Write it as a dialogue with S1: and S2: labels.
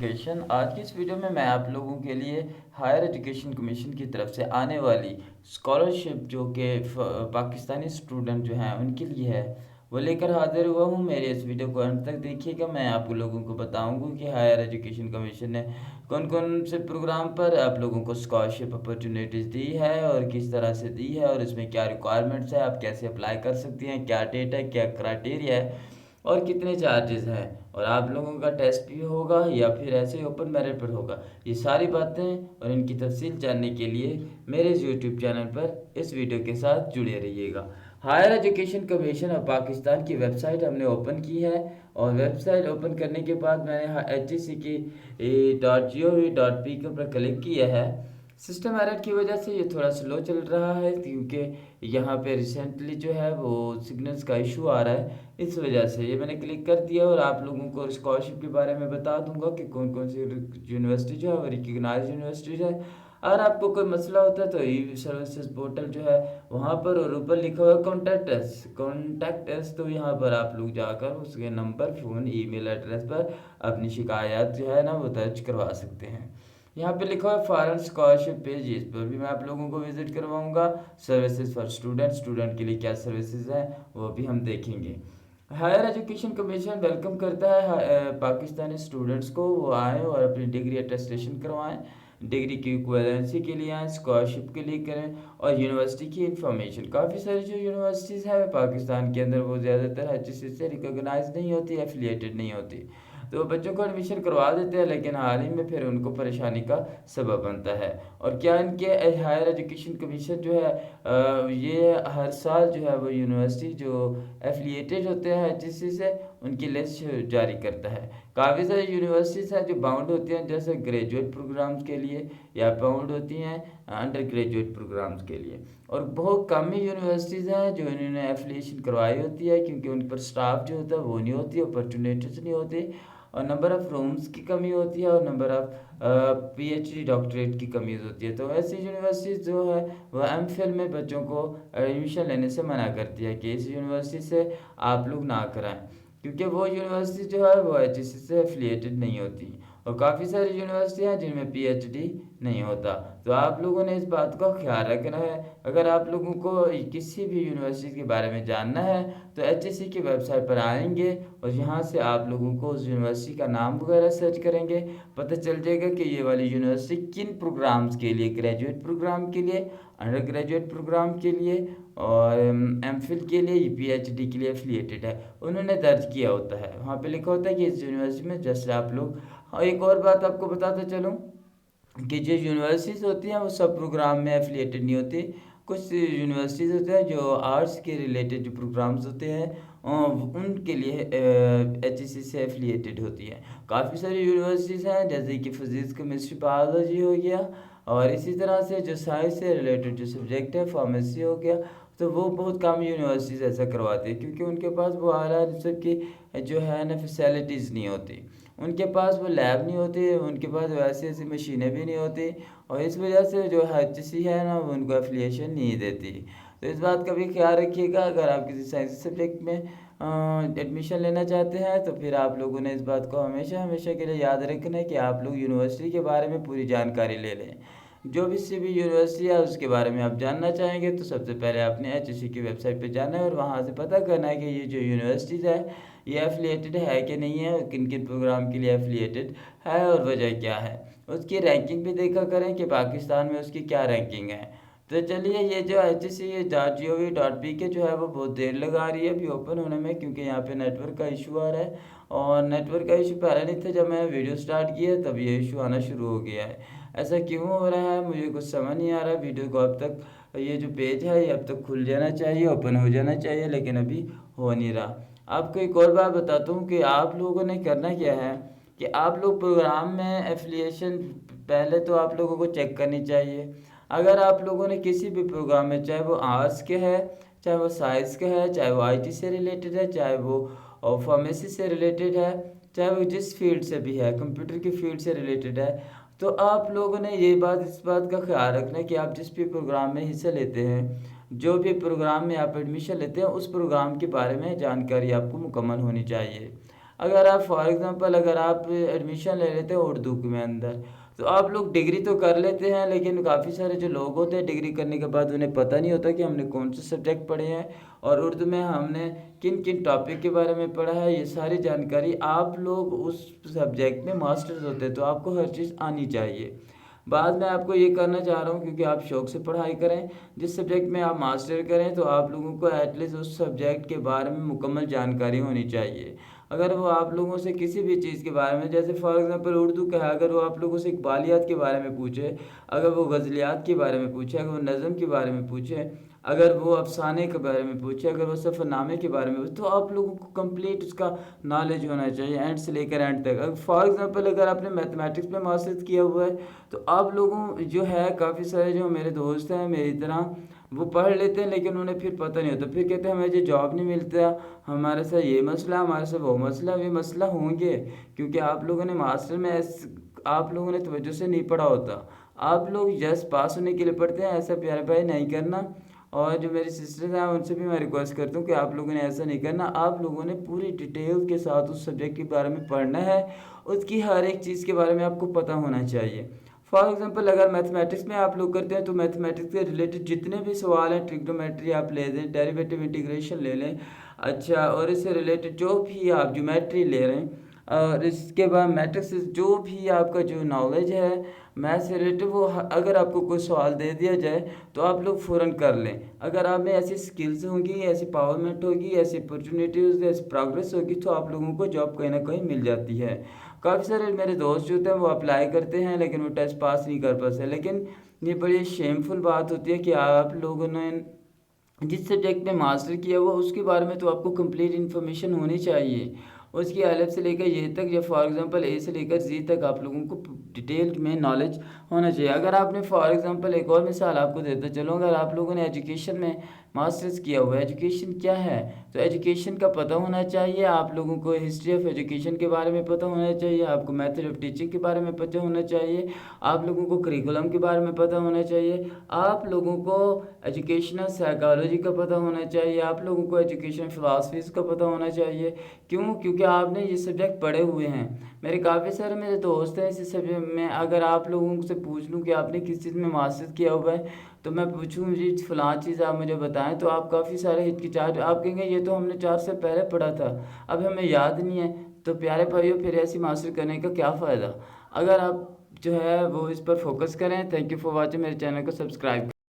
S1: Education. आज की इस वीडियो में मैं आप लोगों के लिए हायर एजुकेशन कमीशन की तरफ से आने वाली स्कॉलरशिप जो कि पाकिस्तानी स्टूडेंट जो हैं उनके लिए है वो लेकर हाजिर हुआ हूँ। मेरे इस वीडियो को अंत तक देखिएगा। मैं आप लोगों को बताऊंगा कि हायर एजुकेशन कमीशन ने कौन कौन से प्रोग्राम पर आप लोगों को स्कॉलरशिप अपॉर्चुनिटीज़ दी है और किस तरह से दी है और इसमें क्या रिक्वायरमेंट्स है, आप कैसे अप्लाई कर सकती हैं, क्या डेट है, क्या क्राइटेरिया है और कितने चार्जेस हैं और आप लोगों का टेस्ट भी होगा या फिर ऐसे ही ओपन मेरिट पर होगा। ये सारी बातें और इनकी तफसील जानने के लिए मेरे इस यूट्यूब चैनल पर इस वीडियो के साथ जुड़े रहिएगा। Higher education commission of Pakistan की वेबसाइट हमने ओपन की है और वेबसाइट ओपन करने के बाद मैंने HEC की .gov.p के ऊपर क्लिक किया है। सिस्टम एरर की वजह से ये थोड़ा स्लो चल रहा है क्योंकि यहाँ पे रिसेंटली जो है वो सिग्नल्स का इशू आ रहा है। इस वजह से ये मैंने क्लिक कर दिया और आप लोगों को स्कॉलरशिप के बारे में बता दूंगा कि कौन कौन सी यूनिवर्सिटी जो है वो रिकग्नाइज यूनिवर्सिटीज है। अगर आपको कोई मसला होता है तो ई सर्विसेज पोर्टल जो है वहाँ पर और ऊपर लिखा हुआ है कॉन्टैक्ट अस, तो यहाँ पर आप लोग जाकर उसके नंबर, फ़ोन, ईमेल एड्रेस पर अपनी शिकायत जो है ना वो दर्ज करवा सकते हैं। यहाँ पे लिखा है फॉरेन स्कॉलरशिप पेज, इस पर भी मैं आप लोगों को विजिट करवाऊंगा। सर्विसेज फॉर स्टूडेंट के लिए क्या सर्विसेज हैं वो भी हम देखेंगे। हायर एजुकेशन कमीशन वेलकम करता है पाकिस्तानी स्टूडेंट्स को, वो आएँ और अपनी डिग्री अटेस्टेशन करवाएं, डिग्री की इक्वलेंसी के लिए आएँ, स्कॉलरशिप के लिए करें और यूनिवर्सिटी की इंफॉर्मेशन। काफ़ी सारी जो यूनिवर्सिटीज़ हैं पाकिस्तान के अंदर वो ज़्यादातर HEC से रिकॉग्नाइज नहीं होती, एफिलिएटेड नहीं होती, तो बच्चों को एडमिशन करवा देते हैं लेकिन हाल ही में फिर उनको परेशानी का सबब बनता है। और क्या इनके हायर एजुकेशन कमीशन जो है ये हर साल जो है वो यूनिवर्सिटी जो एफिलिएटेड होते हैं HEC से उनकी लिस्ट जारी करता है। काफ़ी सारी यूनिवर्सिटीज़ हैं जो बाउंड होती हैं, जैसे ग्रेजुएट प्रोग्राम्स के लिए या बाउंड होती हैं अंडर ग्रेजुएट प्रोग्राम्स के लिए। और बहुत कम ही यूनिवर्सिटीज़ हैं जो इन्होंने एफिलिएशन करवाई होती है क्योंकि उन पर स्टाफ जो होता है वो नहीं होती, अपॉर्चुनिटीज़ नहीं होती और नंबर ऑफ़ रूम्स की कमी होती है और नंबर ऑफ़ PhD डॉक्टरेट की कमी होती है। तो ऐसी यूनिवर्सिटी जो है वह MPhil में बच्चों को एडमिशन लेने से मना करती है कि इस यूनिवर्सिटी से आप लोग ना कराएं क्योंकि वो यूनिवर्सिटी जो है वो HEC से एफिलिएटेड नहीं होती। और काफ़ी सारी यूनिवर्सिटी हैं जिनमें PhD नहीं होता, तो आप लोगों ने इस बात का ख्याल रखना है। अगर आप लोगों को किसी भी यूनिवर्सिटी के बारे में जानना है तो HEC की वेबसाइट पर आएंगे और यहाँ से आप लोगों को उस यूनिवर्सिटी का नाम वगैरह सर्च करेंगे, पता चल जाएगा कि ये वाली यूनिवर्सिटी किन प्रोग्राम्स के लिए, ग्रेजुएट प्रोग्राम के लिए, अंडर ग्रेजुएट प्रोग्राम के लिए और MPhil के लिए, PhD के लिए एफिलिएटेड है, उन्होंने दर्ज किया होता है। वहाँ पे लिखा होता है कि इस यूनिवर्सिटी में जैसे आप लोग। हाँ, एक और बात आपको बताता चलूँ कि जो यूनिवर्सिटीज़ होती हैं वो सब प्रोग्राम में एफिलिएटेड नहीं होती। कुछ यूनिवर्सिटीज़ होते हैं जो आर्ट्स के रिलेटेड जो प्रोग्राम्स होते हैं उनके लिए HEC से एफिलिएटेड होती है। काफ़ी सारी यूनिवर्सिटीज़ हैं जैसे कि फिजिक्स, केमिस्ट्री, बायोलॉजी हो गया और इसी तरह से जो साइंस से रिलेटेड जो सब्जेक्ट है, फार्मेसी हो गया, तो वो बहुत कम यूनिवर्सिटीज़ ऐसा करवाती है क्योंकि उनके पास वो आला सब की जो है ना फैसिलिटीज़ नहीं होती, उनके पास वो लैब नहीं होती, उनके पास वैसी ऐसी मशीनें भी नहीं होती और इस वजह से जो HEC है ना वो उनको एफिलिएशन नहीं देती। तो इस बात का भी ख्याल रखिएगा। अगर आप किसी साइंस सब्जेक्ट में एडमिशन लेना चाहते हैं तो फिर आप लोगों ने इस बात को हमेशा हमेशा के लिए याद रखना है कि आप लोग यूनिवर्सिटी के बारे में पूरी जानकारी ले लें। जो भी सी भी यूनिवर्सिटी है उसके बारे में आप जानना चाहेंगे तो सबसे पहले आपने HEC की वेबसाइट पे जाना है और वहाँ से पता करना है कि ये जो यूनिवर्सिटीज़ है ये एफिलिएटेड है कि नहीं है, किन किन प्रोग्राम के लिए एफिलिएटेड है और वजह क्या है। उसकी रैंकिंग भी देखा करें कि पाकिस्तान में उसकी क्या रैंकिंग है। तो चलिए, ये जो HEC.gov.p के जो है वो बहुत देर लगा रही है अभी ओपन होने में क्योंकि यहाँ पे नेटवर्क का इशू आ रहा है और नेटवर्क का इशू पहले नहीं था, जब मैंने वीडियो स्टार्ट किया तब ये इशू आना शुरू हो गया है। ऐसा क्यों हो रहा है मुझे कुछ समझ नहीं आ रहा। वीडियो को अब तक ये जो पेज है ये अब तक खुल जाना चाहिए, ओपन हो जाना चाहिए, लेकिन अभी हो नहीं रहा। आपको एक और बात बताता हूँ कि आप लोगों ने करना क्या है कि आप लोग प्रोग्राम में एफिलिएशन पहले तो आप लोगों को चेक करनी चाहिए। अगर आप लोगों ने किसी भी प्रोग्राम में, चाहे वो आर्ट्स के है, चाहे वो साइंस के है, चाहे वो IT से रिलेटेड है, चाहे वो फार्मेसी से रिलेटेड है, चाहे वो जिस फील्ड से भी है, कंप्यूटर की फील्ड से रिलेटेड है, तो आप लोगों ने इस बात का ख्याल रखना है कि आप जिस भी प्रोग्राम में हिस्सा लेते हैं, जो भी प्रोग्राम में आप एडमिशन लेते हैं, उस प्रोग्राम के बारे में जानकारी आपको मुकम्मल होनी चाहिए। अगर आप फॉर एग्ज़ाम्पल अगर आप एडमिशन ले लेते हो उर्दू में अंदर, तो आप लोग डिग्री तो कर लेते हैं, लेकिन काफ़ी सारे जो लोग होते हैं डिग्री करने के बाद उन्हें पता नहीं होता कि हमने कौन से सब्जेक्ट पढ़े हैं और उर्दू में हमने किन-किन टॉपिक के बारे में पढ़ा है। ये सारी जानकारी आप लोग उस सब्जेक्ट में मास्टर्स होते हैं, तो आपको हर चीज़ आनी चाहिए। बाद में आपको ये करना चाह रहा हूँ क्योंकि आप शौक से पढ़ाई करें, जिस सब्जेक्ट में आप मास्टर करें तो आप लोगों को एटलीस्ट उस सब्जेक्ट के बारे में मुकम्मल जानकारी होनी चाहिए। अगर वो आप लोगों से किसी भी चीज़ के बारे में, जैसे फॉर एग्ज़ाम्पल उर्दू का है, अगर वो आप लोगों से इक़बालियात के बारे में पूछे, अगर वो ग़ज़लियात के बारे में पूछे, अगर वो नज़्म के बारे में पूछे, अगर वो अफ़साने के बारे में पूछे, अगर वो सफ़रनामे के बारे में पूछे, तो आप लोगों को कंप्लीट उसका नॉलेज होना चाहिए एंड से लेकर एंड तक। अगर फॉर एग्ज़ाम्पल अगर आपने मैथमेटिक्स में मास्टर्स किया हुआ है, तो आप लोगों जो है काफ़ी सारे जो मेरे दोस्त हैं मेरी तरह, वो पढ़ लेते हैं लेकिन उन्हें फिर पता नहीं होता। फिर कहते हैं हमें ये जॉब नहीं मिलता, हमारे साथ ये मसला, हमारे साथ वो मसला। ये मसला होंगे क्योंकि आप लोगों ने मास्टर में आप लोगों ने तवज्जो से नहीं पढ़ा होता। आप लोग जस्ट पास होने के लिए पढ़ते हैं, ऐसा प्यारे भाई नहीं करना। और जो मेरी सिस्टर्स हैं उनसे भी मैं रिक्वेस्ट करता हूँ कि आप लोगों ने ऐसा नहीं करना। आप लोगों ने पूरी डिटेल के साथ उस सब्जेक्ट के बारे में पढ़ना है, उसकी हर एक चीज़ के बारे में आपको पता होना चाहिए। फॉर एग्ज़ाम्पल अगर मैथमेटिक्स में आप लोग करते हैं तो मैथमेटिक्स से रिलेटेड जितने भी सवाल हैं, ट्रिग्नोमेट्री आप ले लें, डेरिवेटिव इंटीग्रेशन ले लें, अच्छा, और इससे रिलेटेड जो भी आप ज्योमेट्री ले रहे हैं, और इसके बाद मैट्रिक्स से जो भी आपका जो नॉलेज है मैथ से रिलेटेड, वो अगर आपको कोई सवाल दे दिया जाए तो आप लोग फ़ौरन कर लें। अगर आप में ऐसी स्किल्स होंगी, ऐसी पावरमेंट होगी, ऐसी अपॉर्चुनिटीज़, ऐसी प्रोग्रेस होगी, तो आप लोगों को जॉब कहीं ना कहीं मिल जाती है। काफ़ी सारे मेरे दोस्त जो होते हैं वो अप्लाई करते हैं लेकिन वो टेस्ट पास नहीं कर पाते, लेकिन ये बड़ी शेमफुल बात होती है कि आप लोगों ने जिस सब्जेक्ट में मास्टर किया हुआ उसके बारे में तो आपको कंप्लीट इन्फॉर्मेशन होनी चाहिए। उसकी अलग से लेकर ये तक, या फॉर एग्ज़ाम्पल ए से लेकर ज़ी तक आप लोगों को डिटेल में नॉलेज होना चाहिए। अगर आपने फॉर एग्ज़ाम्पल एक और मिसाल आपको देता चलूँ, अगर आप लोगों ने एजुकेशन में मास्टर्स किया हुआ है, एजुकेशन क्या है? तो एजुकेशन का पता होना चाहिए, आप लोगों को हिस्ट्री ऑफ एजुकेशन के बारे में पता होना चाहिए, आपको मेथड ऑफ टीचिंग के बारे में पता होना चाहिए, आप लोगों को करिकुलम के बारे में पता होना चाहिए, आप लोगों को एजुकेशनल साइकोलॉजी का पता होना चाहिए, आप लोगों को एजुकेशन फ़िलासफ़ीज़ का पता होना चाहिए। क्यों? क्योंकि आपने ये सब्जेक्ट पढ़े हुए हैं। मेरे काफ़ी सारे मेरे दोस्त हैं इसी सब्जेक्ट में। अगर आप लोगों से पूछ लूँ कि आपने किस चीज़ में मास्टर्स किया हुआ है, तो मैं पूछूँ जी फ़लाँ चीज़ आप मुझे बताएँ, तो आप काफ़ी सारे हिचकिचाहट, आप कहेंगे ये तो हमने 4 साल पहले पढ़ा था, अब हमें याद नहीं है। तो प्यारे भाइयों, फिर ऐसी मास्टर करने का क्या फ़ायदा? अगर आप जो है वो इस पर फ़ोकस करें। थैंक यू फॉर वॉचिंग, मेरे चैनल को सब्सक्राइब